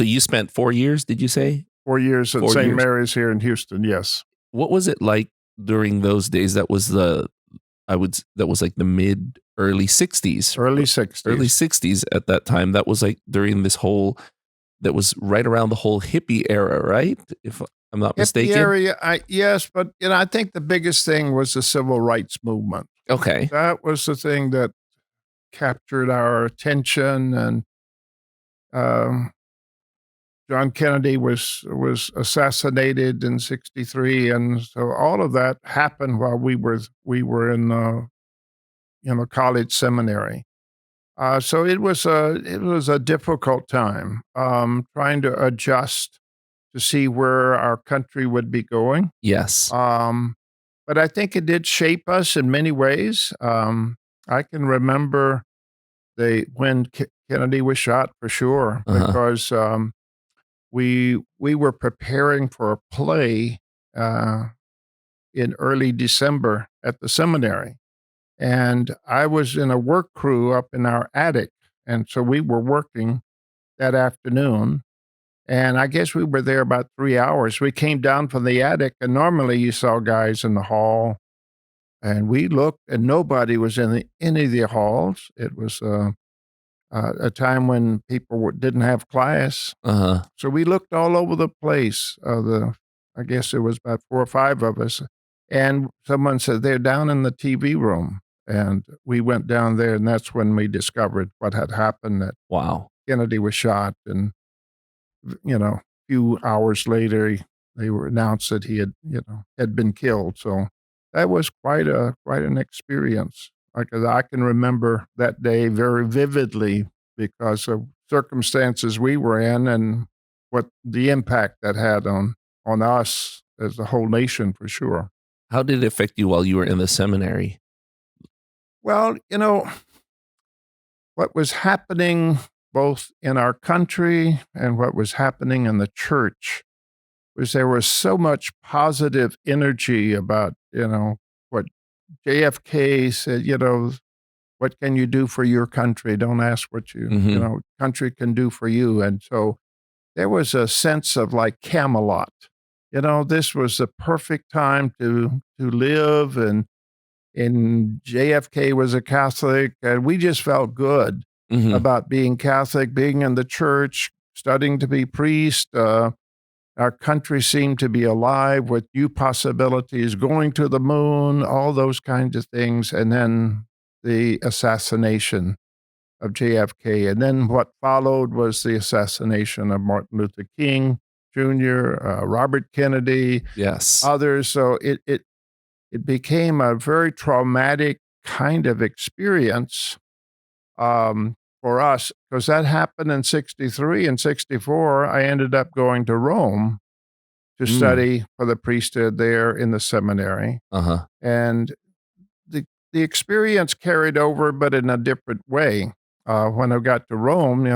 So you spent 4 years, did you say? 4 years at 4 St. years. Mary's here in Houston, yes. What was it like during those days? That was that was like the early 60s. Early Early 60s. 60s at that time. That was like during that was right around the whole hippie era, right? If I'm not Hippie mistaken. area, yes, but I think the biggest thing was the civil rights movement. Okay. That was the thing that captured our attention, and um, John Kennedy was assassinated in '63, and so all of that happened while we were in college seminary. So it was a difficult time, trying to adjust to see where our country would be going. Yes. But I think it did shape us in many ways. I can remember when Kennedy was shot for sure, Uh-huh. because we were preparing for a play uh, in early December at the seminary, and I was in a work crew up in our attic, and so we were working that afternoon. And I guess we were there about 3 hours. We came down from the attic, and normally you saw guys in the hall, and we looked, and nobody was in any of the halls. It was a time when people didn't have class. Uh-huh. So we looked all over the place. I guess it was about 4 or 5 of us, and someone said, "They're down in the TV room." And we went down there, and that's when we discovered what had happened, that Wow. Kennedy was shot. And, a few hours later, they were announced that he had been killed. So that was quite an experience. Like, I can remember that day very vividly because of circumstances we were in and what the impact that had on us as a whole nation, for sure. How did it affect you while you were in the seminary? Well, what was happening both in our country and what was happening in the church was there was so much positive energy about, what JFK said, what can you do for your country? Don't ask what Mhm. country can do for you. And so there was a sense of like Camelot. This was the perfect time to live, and JFK was a Catholic, and we just felt good Mhm. about being Catholic, being in the church, studying to be priest. Our country seemed to be alive with new possibilities, going to the moon, all those kinds of things. And then the assassination of JFK. And then what followed was the assassination of Martin Luther King Jr., Robert Kennedy, Yes. others. So it became a very traumatic kind of experience, for us, because that happened in '63 and '64. I ended up going to Rome to Mm. study for the priesthood there in the seminary. Uh-huh. And the experience carried over, but in a different way. When I got to Rome,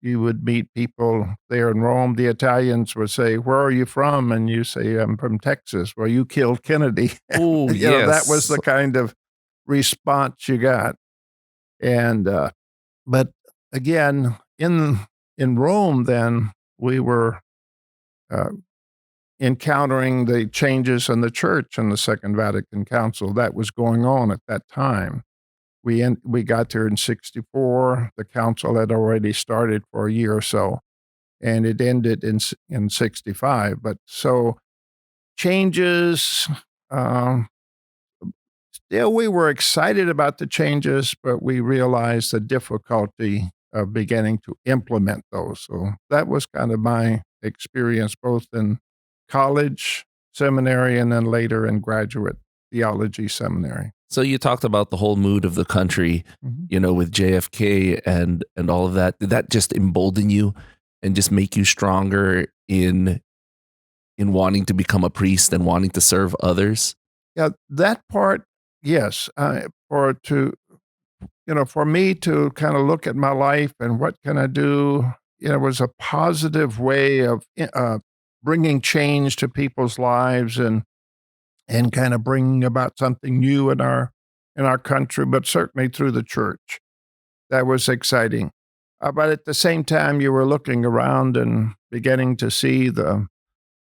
you would meet people there in Rome. The Italians would say, "Where are you from?" And you say, "I'm from Texas." "Well, you killed Kennedy." Oh, That was yes. the kind of response you got. And but again, in Rome, then we were uh, encountering the changes in the church in the Second Vatican Council that was going on at that time. We got there in '64. The council had already started for a year or so, and it ended in '65. But so changes. Um, Still, we were excited about the changes, but we realized the difficulty of beginning to implement those. So that was kind of my experience, both in college, seminary, and then later in graduate theology seminary. So you talked about the whole mood of the country, Mhm. with JFK and all of that. Did that just embolden you and just make you stronger in wanting to become a priest and wanting to serve others? Yeah, that part, yes. For me to kind of look at my life and what can I do, was a positive way of bringing change to people's lives, and kind of bringing about something new in our country, but certainly through the church. That was exciting. But at the same time, you were looking around and beginning to see the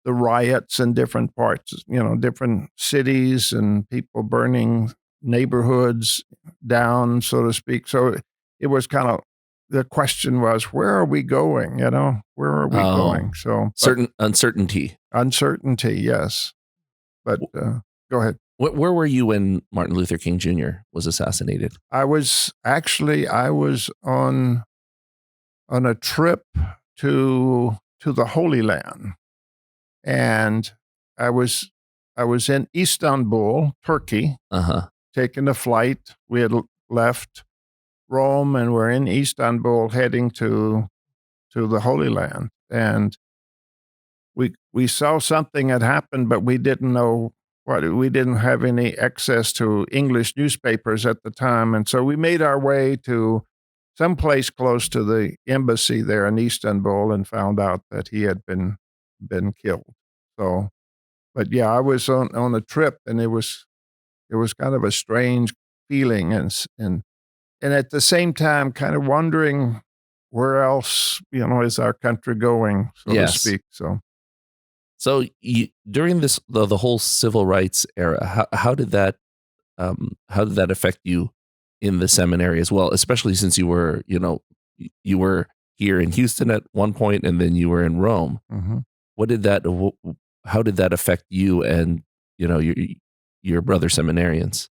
riots in different parts, different cities and people burning neighborhoods down, so to speak. So it was kind of the question was, where are we going? Where are we Oh, going? So, but certain uncertainty. uncertainty, yes. But go ahead. Where were you when Martin Luther King Jr. was assassinated? I was on a trip to the Holy Land, and I was I was in Istanbul, Turkey, Uh-huh. taking a flight. We had left Rome and we're in Istanbul heading to the Holy Land. And we saw something had happened, but we didn't know what. We didn't have any access to English newspapers at the time. And so we made our way to someplace close to the embassy there in Istanbul and found out that he had been killed. So, but yeah, I was on a trip, and it was kind of a strange feeling, and at the same time, kind of wondering where else is our country going, so to Yes. speak. So So during the whole civil rights era, how did that affect you in the seminary as well? Especially since you were, you were here in Houston at one point, and then you were in Rome. mhm. What did that? How did that affect you and your brother seminarians?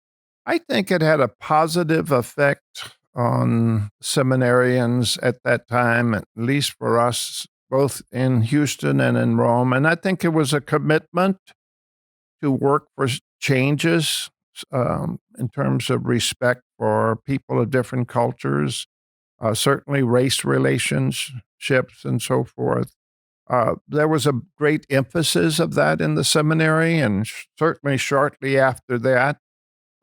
I think it had a positive effect on seminarians at that time, at least for us, both in Houston and in Rome. And I think it was a commitment to work for changes in terms of respect for people of different cultures, certainly race relationships and so forth. There was a great emphasis of that in the seminary, and certainly shortly after that,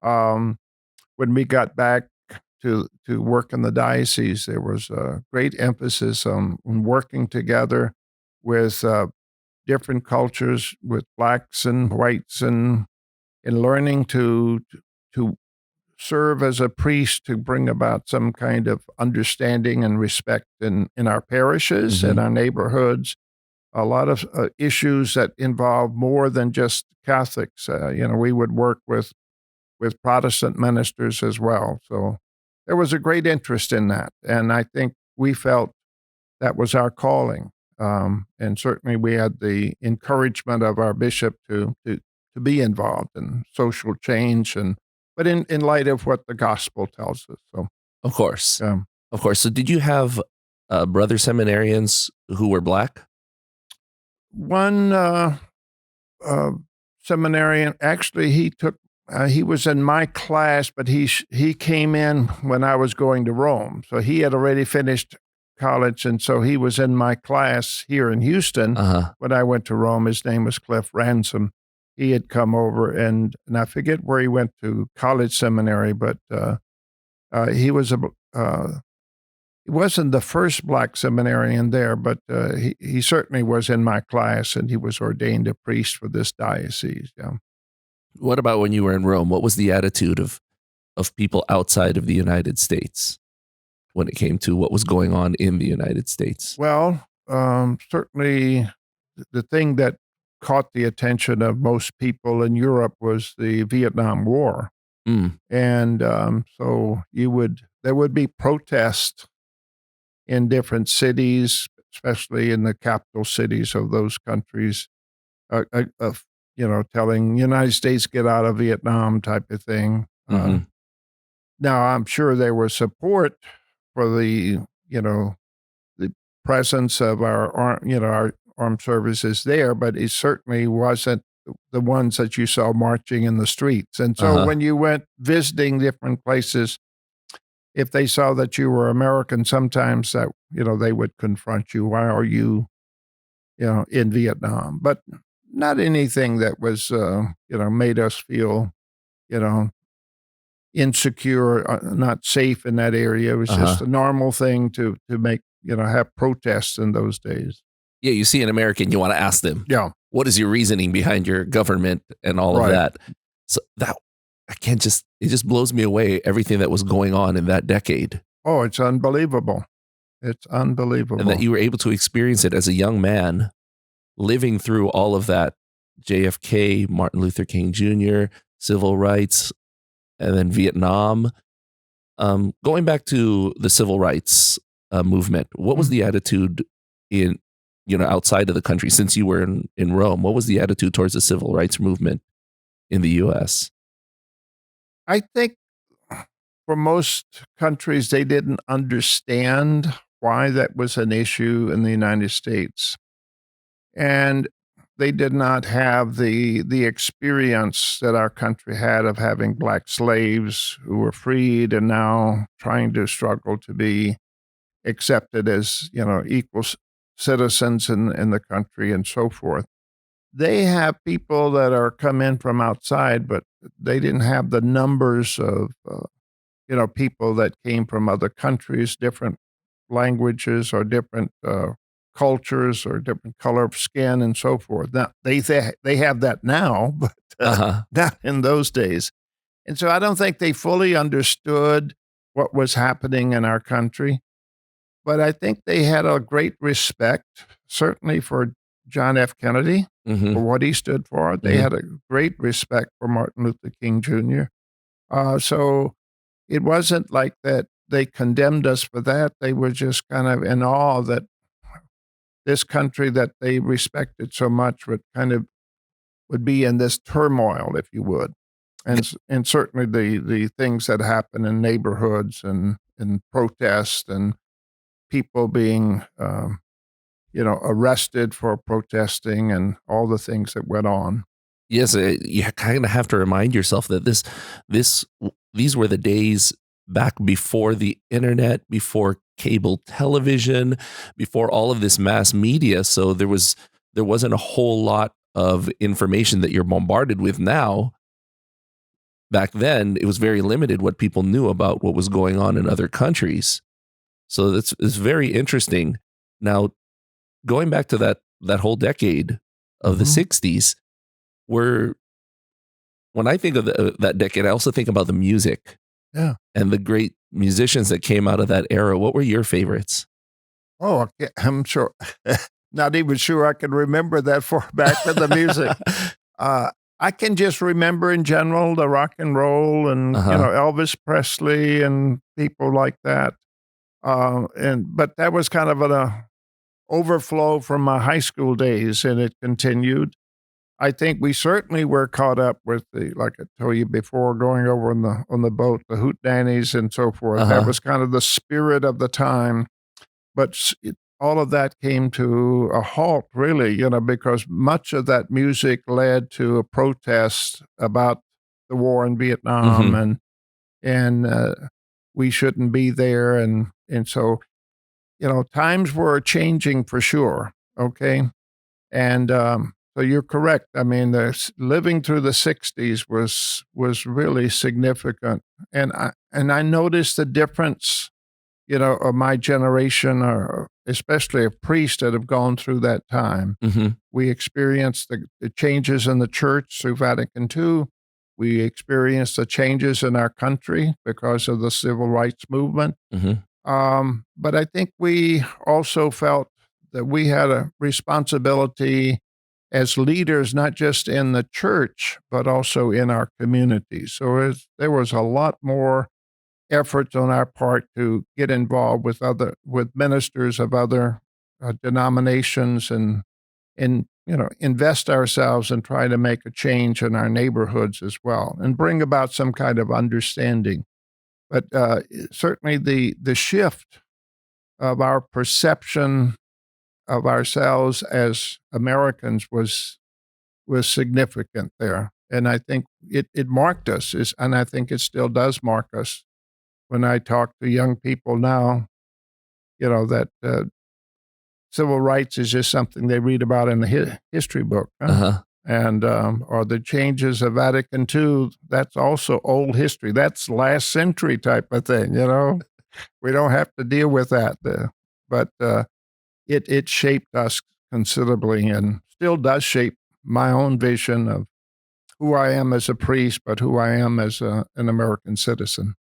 um, when we got back to work in the diocese, there was a great emphasis on working together with different cultures, with blacks and whites, and learning to serve as a priest to bring about some kind of understanding and respect in our parishes and Hmm. our neighborhoods. A lot of issues that involve more than just Catholics. We would work with Protestant ministers as well. So there was a great interest in that, and I think we felt that was our calling. And certainly, we had the encouragement of our bishop to be involved in social change, but in light of what the gospel tells us. So Of course, um, of course. So did you have brother seminarians who were black? one uh, seminarian. Actually, he was in my class, but he came in when I was going to Rome. So he had already finished college, and so he was in my class here in Houston Uh huh. when I went to Rome. His name was Cliff Ransom. He had come over, and I forget where he went to college seminary, but he was he wasn't the first black seminarian there, but he certainly was in my class, and he was ordained a priest for this diocese. Yeah. What about when you were in Rome? What was the attitude of people outside of the United States when it came to what was going on in the United States? Well, certainly the thing that caught the attention of most people in Europe was the Vietnam War, Mm, and so there would be protests in different cities, especially in the capital cities of those countries, of telling United States get out of Vietnam type of thing. hmm. Now I'm sure there was support for the presence of our armed services there, but it certainly wasn't the ones that you saw marching in the streets. And Uh so huh. when you went visiting different places, if they saw that you were American, sometimes that they would confront you. Why are you in Vietnam? But not anything that was made us feel you know insecure, not safe in that area. It was Uh just huh. a normal thing to make have protests in those days. Yeah, you see an American, you want to ask them, Yeah, what is your reasoning behind your government and all of right. that? So that I can't just it just blows me away everything that was going on in that decade. Oh, it's unbelievable. It's and that unbelievable. you were able to experience it as a young man, living through all of that JFK, Martin Luther King Jr., civil rights, and then Vietnam. Going back to the civil rights movement, what was Mm. the attitude in, outside of the country since you were in Rome? What was the attitude towards the civil rights movement in the US? I think for most countries, they didn't understand why that was an issue in the United States. And they did not have the experience that our country had of having black slaves who were freed and now trying to struggle to be accepted as, equal citizens in the country and so forth. They have people that are come in from outside, but they didn't have the numbers of, people that came from other countries, different languages or different cultures or different color of skin and so forth. Now they have that now, but Uh-huh. not in those days. And so I don't think they fully understood what was happening in our country. But I think they had a great respect, certainly for John F. Kennedy, Mhm. for what he stood for. They Mhm. had a great respect for Martin Luther King Jr. So it wasn't like that they condemned us for that. They were just kind of in awe that this country that they respected so much would be in this turmoil, if you would. And certainly the things that happen in neighborhoods and protests and people being arrested for protesting and all the things that went on. Yes, you kind of have to remind yourself that these were the days back before the internet, before cable television, before all of this mass media. So there wasn't a whole lot of information that you're bombarded with now. Back then, it was very limited what people knew about what was going on in other countries. So it's very interesting. Now, going back to that whole decade of the Mhm. 60s, were when I think of that decade, I also think about the music Yeah. and the great musicians that came out of that era. What were your favorites? Oh, okay. I'm sure. Not even sure I can remember that far back with the music. Uh, I can just remember in general the rock and roll and Uh-huh. Elvis Presley and people like that. But that was kind of an overflow from my high school days, and it continued. I think we certainly were caught up with like I told you before, going over on the boat, the hootenannies and so forth. That Uh-huh. was kind of the spirit of the time. But all of that came to a halt, really, because much of that music led to a protest about the war in Vietnam Mhm. and we shouldn't be there, and so times were changing for sure. Okay, and so you're correct. I mean, living through the '60s was really significant, and I noticed the difference, of my generation, or especially of priests that have gone through that time. Mhm. We experienced the changes in the church through Vatican II. We experienced the changes in our country because of the civil rights movement. Mhm. But I think we also felt that we had a responsibility as leaders, not just in the church, but also in our community. So there was a lot more efforts on our part to get involved with ministers of other denominations and invest ourselves and try to make a change in our neighborhoods as well and bring about some kind of understanding. But certainly the shift of our perception of ourselves as Americans was significant there. And I think it marked us, and I think it still does mark us. When I talk to young people now, that civil rights is just something they read about in the history book, huh? Uh-huh. And or the changes of Vatican II, that's also old history. That's last century type of thing. We don't have to deal with that. But it shaped us considerably and still does shape my own vision of who I am as a priest, but who I am as an American citizen.